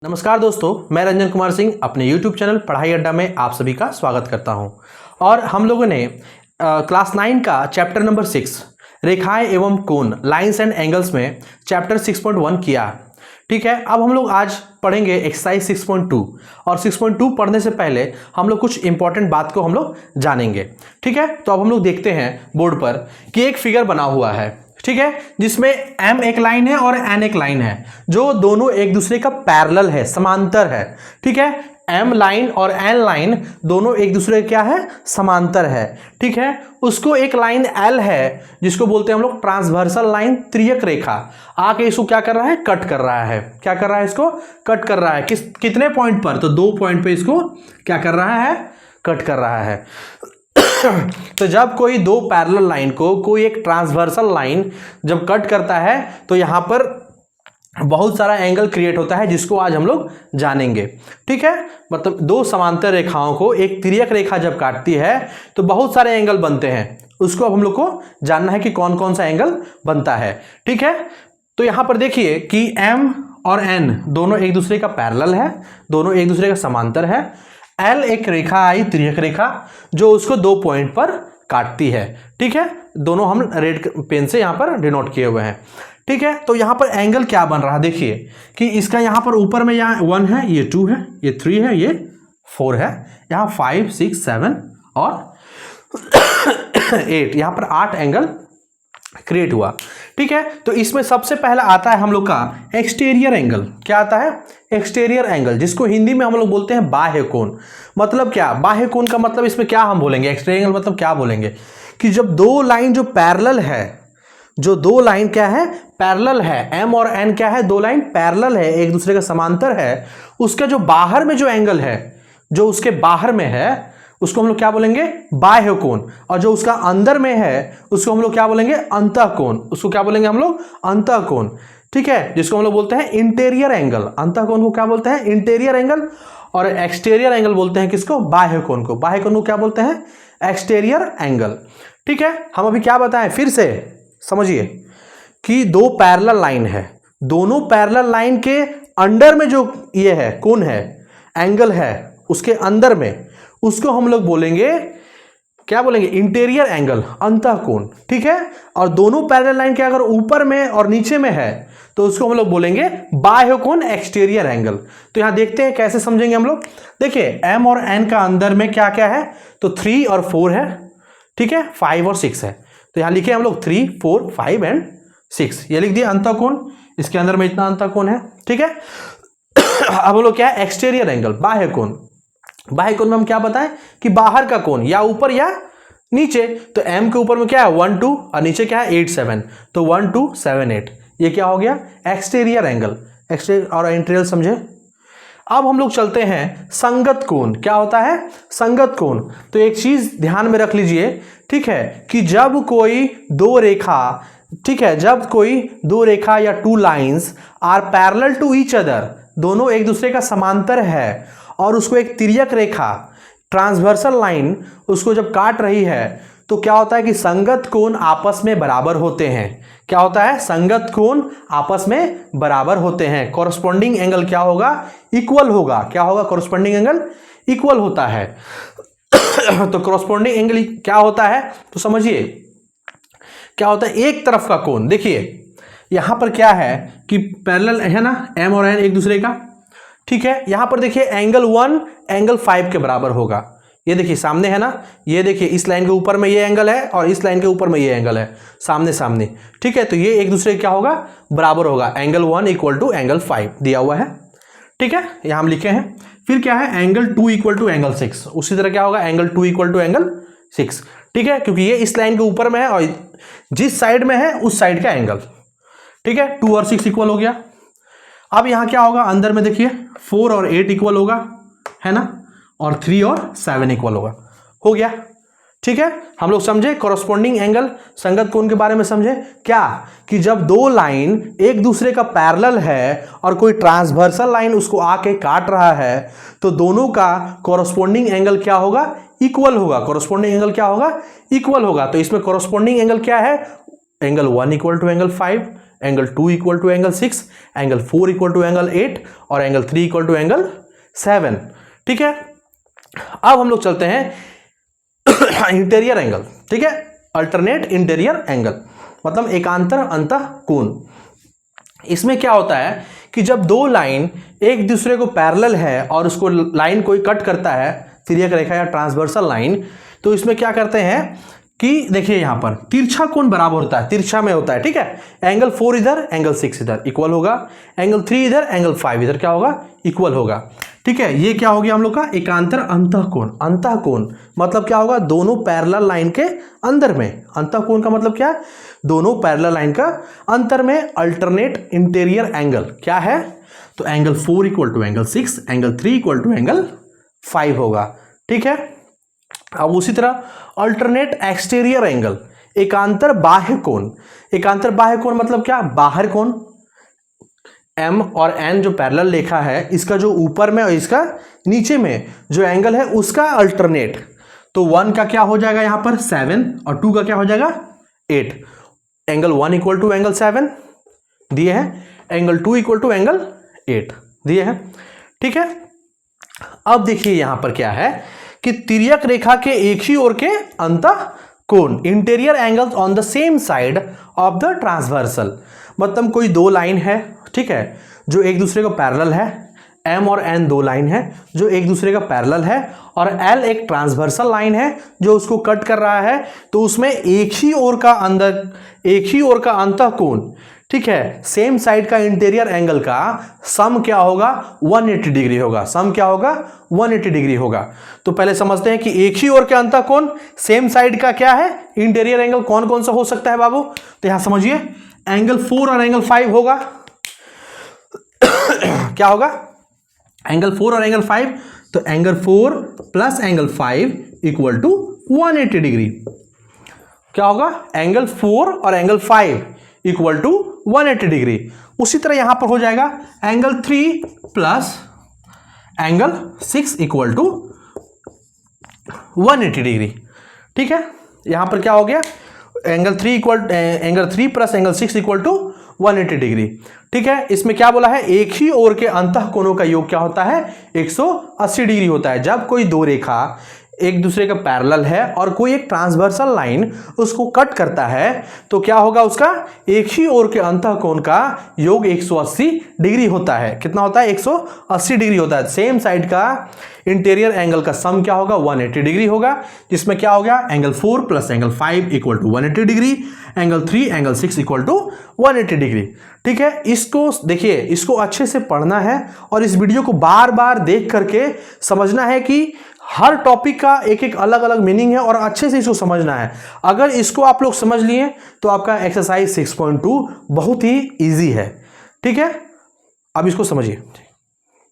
नमस्कार दोस्तों, मैं रंजन कुमार सिंह अपने YouTube चैनल पढ़ाई अड्डा में आप सभी का स्वागत करता हूं। और हम लोगों ने क्लास 9 का चैप्टर नंबर 6 रेखाएं एवं कोण लाइंस एंड एंगल्स में चैप्टर 6.1 किया। ठीक है, अब हम लोग आज पढ़ेंगे एक्सरसाइज 6.2 और 6.2 पढ़ने से पहले हम लोग कुछ इंपॉर्टेंट बात को हम लोग जानेंगे। ठीक है, तो अब हम लोग देखते हैं बोर्ड पर कि एक फिगर बना हुआ है, ठीक है, जिसमें m एक लाइन है और n एक लाइन है जो दोनों एक दूसरे का पैरेलल है, समांतर है। ठीक है, m लाइन और n लाइन दोनों एक दूसरे का क्या है, समांतर है। ठीक है, उसको एक लाइन l है जिसको बोलते हैं हम लोग ट्रांसवर्सल लाइन, त्रियक रेखा आके इसको क्या कर रहा है, कट कर रहा है। क्या कर रहा है, इसको कट कर रहा है। कितने पॉइंट पर, तो 2 पॉइंट पे इसको क्या कर रहा है, कट कर रहा है। तो जब कोई दो पैरेलल लाइन को कोई एक ट्रांसवर्सल लाइन जब कट करता है तो यहां पर बहुत सारा एंगल क्रिएट होता है जिसको आज हम लोग जानेंगे। ठीक है, मतलब दो समांतर रेखाओं को एक तिर्यक रेखा जब काटती है तो बहुत सारे एंगल बनते हैं, उसको अब हम लोग को जानना है कि कौन कौन सा एंगल बनता है। ठीक है, तो यहां पर देखिए कि m और n दोनों एक दूसरे का पैरेलल है, दोनों एक दूसरे का समांतर है। L एक रेखा आई, तिर्यक रेखा, जो उसको 2 पॉइंट पर काटती है। ठीक है, दोनों हम रेड पेन से यहां पर डिनोट किए हुए हैं। ठीक है, तो यहां पर एंगल क्या बन रहा है, देखिए कि इसका यहां पर ऊपर में यहाँ 1 है, ये 2 है, ये 3 है, ये 4 है, यहाँ 5 6 7 और 8, यहां पर 8 एंगल क्रिएट हुआ। ठीक है, तो इसमें सबसे पहला आता है हम लोग का एक्सटीरियर एंगल। क्या आता है, एक्सटीरियर एंगल, जिसको हिंदी में हम लोग बोलते हैं बाह्य कोण। मतलब क्या, बाह्य कोण का मतलब इसमें क्या हम बोलेंगे, एक्सटीरियर एंगल मतलब क्या बोलेंगे कि जब दो लाइन जो पैरेलल है, जो दो लाइन क्या है, पैरेलल है, m और n क्या है, दो लाइन पैरेलल है, एक दूसरे का समांतर है, उसका जो बाहर में जो एंगल है, जो उसके बाहर में है उसको हम लोग क्या बोलेंगे, बाह्य कोण। और जो उसका अंदर में है उसको हम लोग क्या बोलेंगे, अंतःकोण। उसको क्या बोलेंगे हम लोग, अंतःकोण। ठीक है, जिसको हम लोग बोलते हैं इंटीरियर एंगल। अंतःकोण को क्या बोलते हैं, इंटीरियर एंगल। और एक्सटीरियर एंगल बोलते हैं किसको, बाह्य कोण को। बाह्य कोण को क्या बोलते हैं, एक्सटीरियर एंगल। ठीक है, हम अभी क्या बताएं, फिर से समझिए कि दो पैरेलल लाइन है, दोनों पैरेलल लाइन के अंडर में जो ये है, कोण है, एंगल है, उसके अंदर में, उसको हम लोग बोलेंगे, क्या बोलेंगे, इंटीरियर एंगल, अंतःकोण। ठीक है, और दोनों पैरेलल लाइन के अगर ऊपर में और नीचे में है तो उसको हम लोग बोलेंगे बाह्य कोण, एक्सटीरियर एंगल। तो यहां देखते हैं कैसे समझेंगे हम लोग। देखिए m और n का अंदर में क्या क्या है, तो 3 और 4 है। ठीक है, 5 और 6 है। तो यहां लिखे हम लोग 3 4 5 एंड 6, ये लिख दिए अंतःकोण। इसके अंदर में इतना अंतःकोण है। ठीक है, अब हम लोग क्या है, एक्सटीरियर एंगल, बाह्य कोण। बाह्य कोण में हम क्या बताएं कि बाहर का कोण, या ऊपर या नीचे। तो m के ऊपर में क्या है, 1 2 और नीचे क्या है, 8 7, तो 1 2 7 8, ये क्या हो गया, एक्सटीरियर एंगल। एक्सटीरियर और इंटीरियर समझे। अब हम लोग चलते हैं संगत कोण। क्या होता है, संगत कोण। तो एक चीज ध्यान में रख लीजिए, ठीक है, कि जब कोई दो रेखा, ठीक है, जब कोई दो रेखा या 2 lines are parallel to each other, दोनों एक दूसरे का समांतर है, और उसको एक तिर्यक रेखा, ट्रांसवर्सल लाइन उसको जब काट रही है, तो क्या होता है कि संगत कोण आपस में बराबर होते हैं। क्या होता है, संगत कोण आपस में बराबर होते हैं। कॉरस्पॉन्डिंग एंगल क्या होगा, इक्वल होगा। क्या होगा, कॉरस्पॉन्डिंग एंगल इक्वल होता है। तो कॉरस्पॉन्डिंग एंगल क्या होता है, तो समझिए क्या होता है, एक तरफ का कोण। देखिए यहां पर क्या है कि पैरेलल है ना, m और n एक दूसरे का। ठीक है, यहां पर देखिए एंगल 1 एंगल 5 के बराबर होगा। ये देखिए सामने है ना, ये देखिए इस लाइन के ऊपर में ये एंगल है और इस लाइन के ऊपर में ये एंगल है, सामने सामने। ठीक है, तो ये एक दूसरे क्या होगा, बराबर होगा। एंगल 1 इक्वल टू एंगल 5 दिया हुआ है। ठीक है, यहां हम लिखे हैं। फिर क्या है, एंगल 2 इक्वल टू एंगल 6। उसी तरह क्या होगा, एंगल 2 इक्वल टू एंगल 6। ठीक है, क्योंकि ये इस लाइन के ऊपर में है और जिस साइड में है उस साइड का एंगल। ठीक है, 2 और 6 इक्वल हो गया। अब यहां क्या होगा, अंदर में देखिए 4 और 8 इक्वल होगा, है ना, और 3 और 7 इक्वल होगा, हो गया। ठीक है, हम लोग समझे कॉरस्पॉन्डिंग एंगल, संगत कोण के बारे में समझे। क्या कि जब दो लाइन एक दूसरे का पैरेलल है और कोई ट्रांसवर्सल लाइन उसको आके काट रहा है, तो दोनों का कॉरस्पॉन्डिंग एंगल क्या होगा, इक्वल होगा। कॉरस्पॉन्डिंग एंगल क्या होगा, इक्वल होगा। तो इसमें कॉरस्पॉन्डिंग एंगल क्या है, angle 1 equal to angle 5, angle 2 equal to angle 6, angle 4 equal to angle 8 और एंगल 3 इक्वल टू एंगल 7। ठीक है, अब हम लोग चलते हैं इंटीरियर एंगल। ठीक है, अल्टरनेट इंटीरियर एंगल मतलब एकांतर अंतः कोण। इसमें क्या होता है कि जब दो लाइन एक दूसरे को पैरेलल है और उसको लाइन कोई कट करता है, तिर्यक रेखा या ट्रांसवर्सल लाइन, तो इसमें क्या करते हैं कि देखिए यहां पर तिरछा कोण बराबर होता है, तिरछा में होता है। ठीक है, एंगल 4 इधर, एंगल 6 इधर इक्वल होगा, एंगल 3 इधर, एंगल 5 इधर क्या होगा, इक्वल होगा। ठीक है, ये क्या हो गया हम लोग का एकांतर अंतः कोण। अंतः कोण मतलब क्या होगा, दोनों पैरेलल लाइन के अंदर में। अंतः कोण का मतलब क्या है, दोनों पैरेलल लाइन का अंतर में अल्टरनेट इंटीरियर एंगल क्या है, तो angle 4 equal to angle 6, angle 3 equal to angle 5 होगा। ठीक है, अब उसी तरह अल्टरनेट एक्सटीरियर एंगल एकांतर बाह्य कोण। एकांतर बाह्य कोण मतलब क्या, बाहर कोण M और N जो पैरेलल रेखा है, इसका जो ऊपर में और इसका नीचे में जो एंगल है उसका अल्टरनेट। तो 1 का क्या हो जाएगा यहां पर 7 और 2 का क्या हो जाएगा 8। एंगल 1 इक्वल टू एंगल 7 दिए हैं, एंगल 2 इक्वल टू एंगल 8 दिए हैं। ठीक है, अब देखिए यहां पर क्या है कि तिर्यक रेखा के एक ही ओर के अंतः कोण, interior angles on the same side of the transversal. मतलब कोई दो लाइन है, ठीक है, जो एक दूसरे को पैरेलल है, M और N दो लाइन है जो एक दूसरे का पैरेलल है, और L एक ट्रांसवर्सल लाइन है जो उसको कट कर रहा है, तो उसमें एक ही ओर का अंतः कोण, ठीक है, सेम साइड का इंटीरियर एंगल का सम क्या होगा 180 डिग्री होगा। सम क्या होगा 180 डिग्री होगा। तो पहले समझते हैं कि एक ही ओर के अंतः कोण सेम साइड का क्या है इंटीरियर एंगल, कौन कौन सा हो सकता है बाबू, तो यहां समझिए एंगल 4 और एंगल 5 होगा। क्या होगा एंगल 4 और एंगल 5, तो angle 4 plus angle 5 equal to 180 degree. क्या होगा एंगल 4 और एंगल 5 इक्वल टू 180 डिग्री। उसी तरह यहां पर हो जाएगा angle 3 plus angle 6 equal to 180 degree. ठीक है, यहां पर क्या हो गया angle 3 plus angle 6 equal to 180 degree. ठीक है, इसमें क्या बोला है, एक ही ओर के अंतः कोणों का योग क्या होता है 180 डिग्री होता है। जब कोई दो रेखा एक दूसरे का पैरेलल है और कोई एक ट्रांसवर्सल लाइन उसको कट करता है, तो क्या होगा उसका एक ही ओर के अंतः कोण का योग 180 डिग्री होता है। कितना होता है 180 डिग्री होता है। सेम साइड का इंटीरियर एंगल का सम क्या होगा 180 डिग्री होगा, जिसमें क्या हो गया angle 4 plus angle 5 equal to 180 degree, angle 3 angle 6 equal to 180 degree. ठीक है, इसको देखिए, इसको अच्छे से पढ़ना है और इस वीडियो को बार बार देख करके समझना है कि हर टॉपिक का एक एक अलग अलग मीनिंग है और अच्छे से इसको समझना है। अगर इसको आप लोग समझ लिए तो आपका एक्सरसाइज 6.2 बहुत ही इजी है। ठीक है, अब इसको समझिए।